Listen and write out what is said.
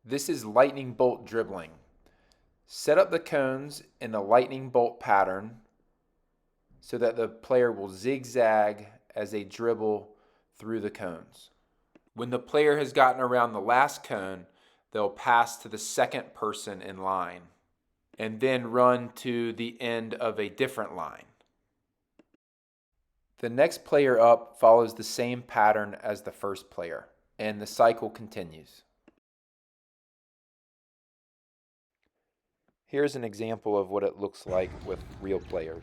This is lightning bolt dribbling. Set up the cones in the lightning bolt pattern so that the player will zigzag as they dribble through the cones. When the player has gotten around the last cone, they'll pass to the second person in line and then run to the end of a different line. The next player up follows the same pattern as the first player, and the cycle continues. Here's an example of what it looks like with real players.